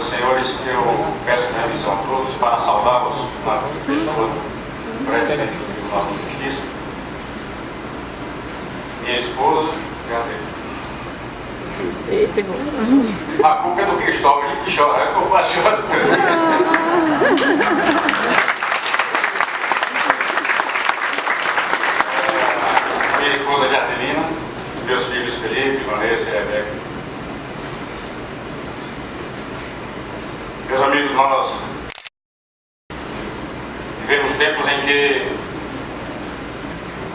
senhoras e senhores, eu peço permissão a todos para saudá-los na pessoa do presidente do Tribunal de Justiça, minha esposa, a culpa é do Cristóvão, ele que chora, eu faço chorar. Minha esposa Jatelina, meus filhos Felipe, Vanessa e Rebeca. Meus amigos, nós vivemos tempos em que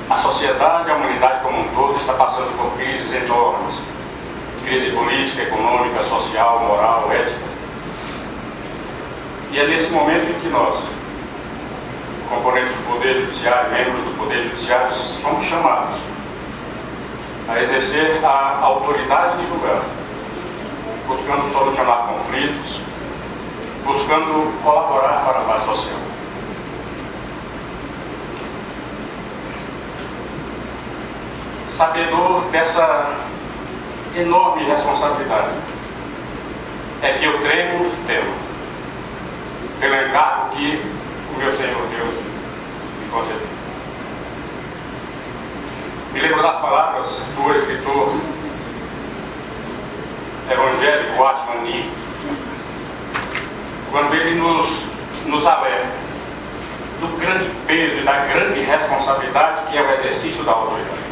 a sociedade, a humanidade como um todo, está passando por crises enormes. Crise política, econômica, social, moral, ética. E é nesse momento em que nós, componentes do Poder Judiciário, membros do Poder Judiciário, somos chamados a exercer a autoridade de julgar, buscando solucionar conflitos, buscando colaborar para a paz social. Sabedor dessa enorme responsabilidade, é que eu tremo e temo pelo encargo que o meu Senhor Deus me concedeu. Me lembro das palavras do escritor evangélico Atman Nee, quando ele nos alerta do grande peso e da grande responsabilidade que é o exercício da autoridade.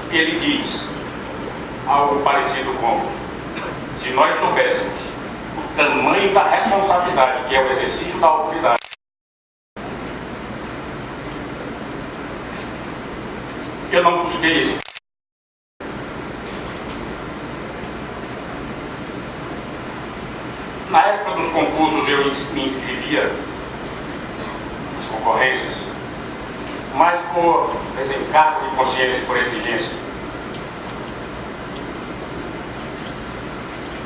Ele diz algo parecido com: se nós soubéssemos o tamanho da responsabilidade que é o exercício da autoridade, eu não busquei isso. Na época dos concursos eu me inscrevia nas concorrências, mas por desencargo de consciência e por exigência.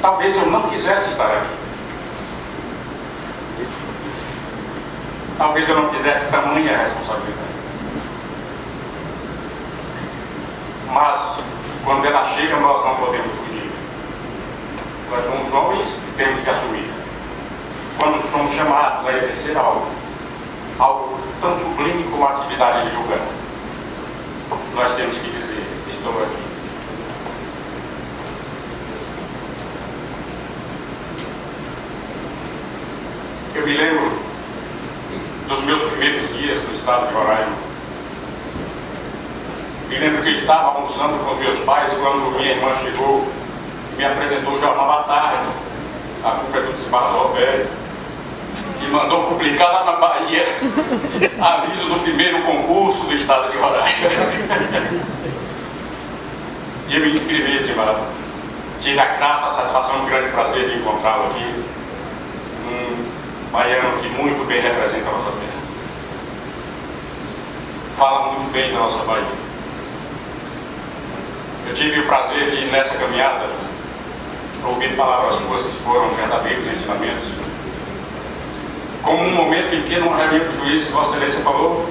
Talvez eu não quisesse estar aqui. Talvez eu não quisesse tamanha responsabilidade. Mas, quando ela chega, nós não podemos fugir. Nós somos homens e temos que assumir. Quando somos chamados a exercer algo tão sublime como a atividade de julgar, nós temos que dizer: estou aqui. Eu me lembro dos meus primeiros dias no estado de Roraima. Me lembro que estava almoçando com os meus pais quando minha irmã chegou e me apresentou o jornal à tarde, a culpa é do desembargador velho, e mandou publicar lá na Bahia aviso do primeiro concurso do estado de Roraima. E eu me inscrevi, desembargador. Tive a grata satisfação e grande prazer de encontrá-lo aqui, um baiano que muito bem representa a nossa terra. Fala muito bem da nossa Bahia. Eu tive o prazer de, nessa caminhada, ouvir palavras suas que foram verdadeiros ensinamentos. Como um momento em que, numa reunião de juízes, Vossa Excelência falou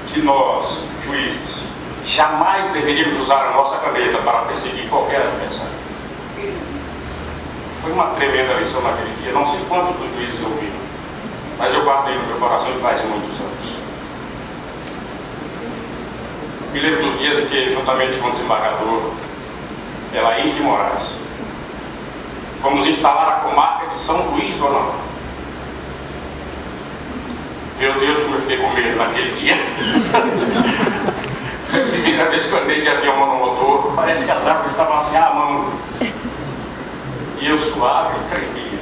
que nós, juízes, jamais deveríamos usar a nossa caneta para perseguir qualquer adversário. Foi uma tremenda lição naquele dia. Não sei quantos dos juízes ouviram, mas eu guardei no meu coração e faz muitos anos. Me lembro dos dias em que, juntamente com o desembargador Elaine de Moraes, fomos instalar a comarca de São Luís do Anauá. Meu Deus, como eu fiquei com medo naquele dia. Primeira vez que eu andei de avião monomotor, parece que a trava estava assim à mão. E eu suave e tremia.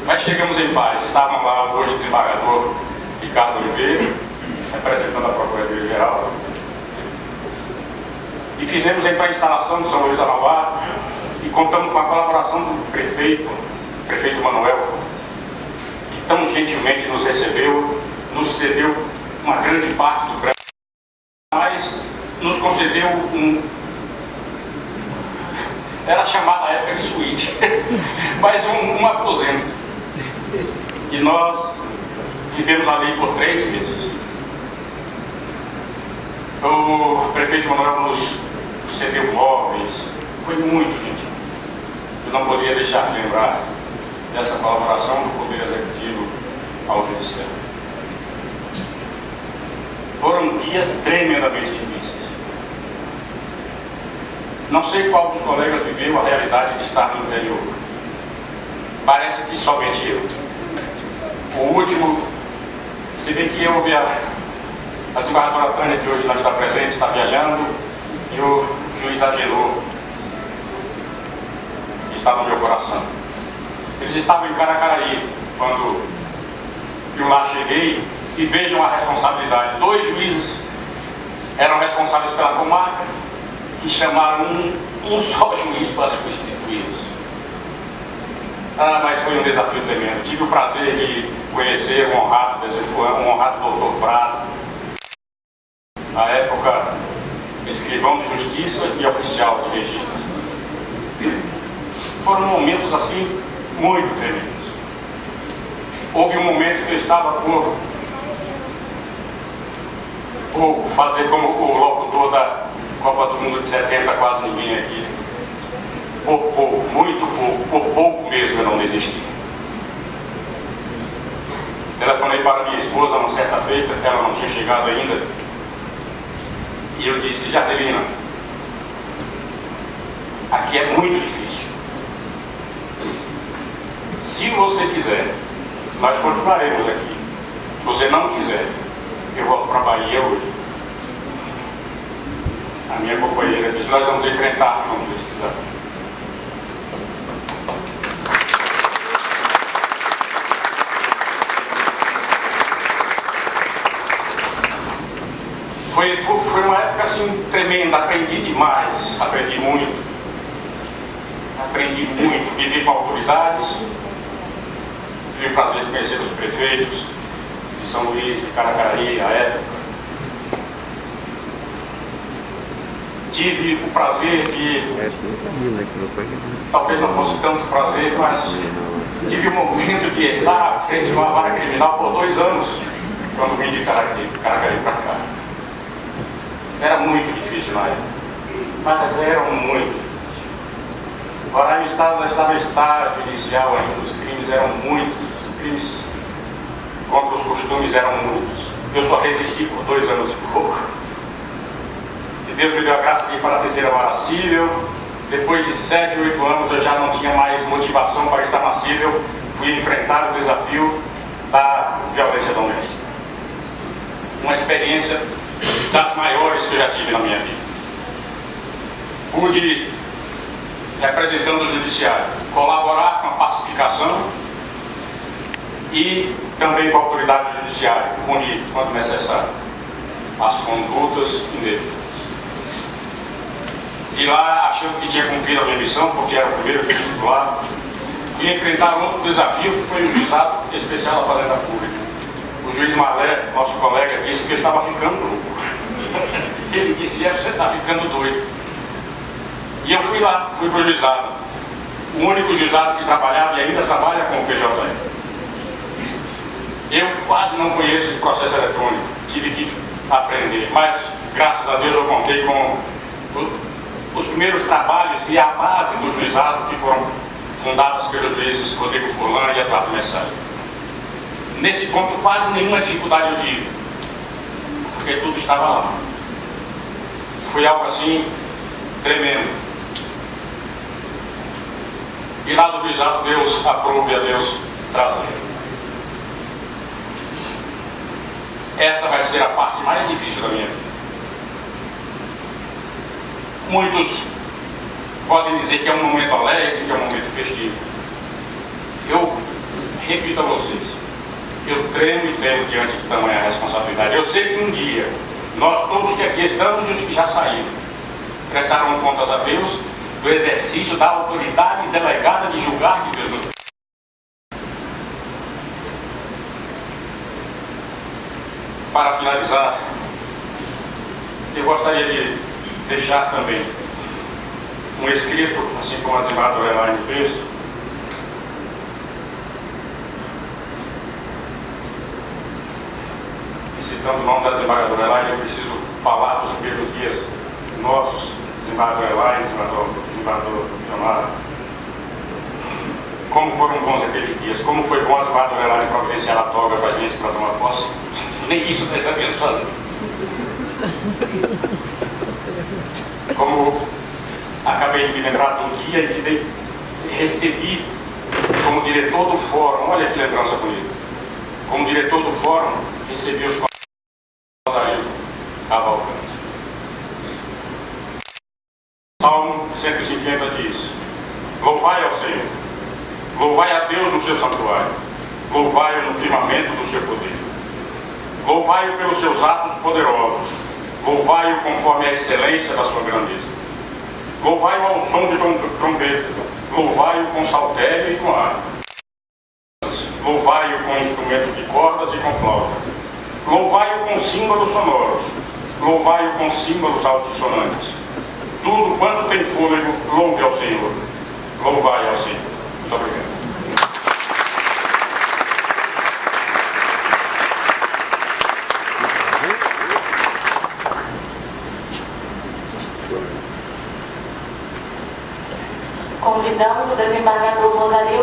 Mas chegamos em paz. Estavam lá hoje o desembargador Ricardo Oliveira, representando a Procuradoria Geral. E fizemos então a instalação de São Luís do Anauá e contamos com a colaboração do prefeito Manuel, que tão gentilmente nos recebeu, nos cedeu uma grande parte do prédio, mas nos concedeu era chamado na época de suíte, mas um aposento. E nós vivemos ali por 3 meses. O prefeito Manuel nos cedeu móveis, foi muito gentil. não poderia deixar de lembrar dessa colaboração do Poder Executivo ao Judiciário. Foram dias tremendamente difíceis. Não sei qual dos colegas viveu a realidade de estar no interior. Parece que somente eu. O último, se bem que eu vi a desembargadora Tânia, que hoje não está presente, está viajando, e o juiz Agenor, que está no meu coração. Eles estavam em Caracaraí, quando eu lá cheguei, e vejam a responsabilidade. 2 juízes eram responsáveis pela comarca, e chamaram um só juiz para substituí-los. Mas foi um desafio tremendo. Tive o prazer de conhecer um honrado doutor Prado, na época escrivão de justiça e oficial de registros. Foram momentos assim muito tremendos. Houve um momento que eu estava por fazer como o locutor da Copa do Mundo de 70, quase ninguém aqui. Por pouco, muito pouco, por pouco mesmo eu não desisti. Telefonei para minha esposa uma certa feita, ela não tinha chegado ainda, e eu disse: Jaqueline, aqui é muito difícil. Se você quiser, nós continuaremos aqui. Se você não quiser, eu volto para a Bahia hoje. A minha companheira disse: nós vamos enfrentar juntos esse desafio. Foi uma época assim tremenda, aprendi demais, aprendi muito, vivi com autoridades, tive o prazer de conhecer os prefeitos de São Luís, de Caracaraí, à época. Tive o prazer de, talvez não fosse tanto prazer, mas tive o momento de estar frente a uma vara criminal por 2 anos, quando vim de Caracaraí para cá. Era muito difícil na época, mas era muito difícil. O Roraima estava em estado judicial ainda, os crimes eram muitos, os crimes contra os costumes eram muitos. Eu só resisti por 2 anos e pouco. E Deus me deu a graça de ir para a 3ª vara cível. Depois de 7, 8 anos eu já não tinha mais motivação para estar na cível. Fui enfrentar o desafio da violência doméstica. Uma experiência das maiores que eu já tive na minha vida. Pude, representando o judiciário, colaborar com a pacificação e também com a autoridade judiciária, punir, quando necessário, as condutas indevidas. De lá, achando que tinha cumprido a minha missão, porque era o primeiro titular, e enfrentar outro desafio, que foi o juizado especial da Fazenda Pública. O juiz Malé, nosso colega, disse que eu estava ficando louco. Ele disse: você está ficando doido. E eu fui lá, fui para o juizado. O único juizado que trabalhava e ainda trabalha com o PJE. Eu quase não conheço de processo eletrônico, tive que aprender, mas graças a Deus eu contei com os primeiros trabalhos e a base do juizado, que foram fundadas pelos juízes Rodrigo Furlan e Eduardo Messari. Nesse ponto, quase nenhuma dificuldade eu tive, porque tudo estava lá. Foi algo assim tremendo. E lá do juizado, Deus aprove a Deus trazer. Essa vai ser a parte mais difícil da minha vida. Muitos podem dizer que é um momento alegre, que é um momento festivo. Eu repito a vocês, eu tremo e tremo diante de tamanha responsabilidade. Eu sei que um dia, nós todos que aqui estamos e os que já saíram, prestarão contas a Deus do exercício da autoridade delegada de julgar que Deus nos deu. Para finalizar, eu gostaria de deixar também um escrito, assim como a desembargadora Elaine fez, e citando o nome da desembargadora Elaine, eu preciso falar dos primeiros dias nossos, desembargadora Elaine, desembargador Leonardo, Como foram bons aqueles dias, como foi bom as madrugadas lá de providenciar a toga para a gente para tomar posse. Nem isso nós sabemos fazer. Como acabei de me lembrar do dia em que recebi como diretor do fórum, olha que lembrança bonita, como diretor do fórum, recebi os Rosarildo Cavalcante. Salmo 150 diz: louvai ao Senhor, louvai a Deus no seu santuário, louvai-o no firmamento do seu poder, louvai-o pelos seus atos poderosos, louvai-o conforme a excelência da sua grandeza, louvai-o ao som de trombeta, louvai-o com saltério e com harpa, louvai-o com instrumentos de cordas e com flauta, louvai-o com símbolos sonoros, louvai-o com símbolos altissonantes. Tudo quanto tem fôlego, louve ao Senhor, louvai ao Senhor. Muito obrigado. Convidamos o desembargador Rosarildo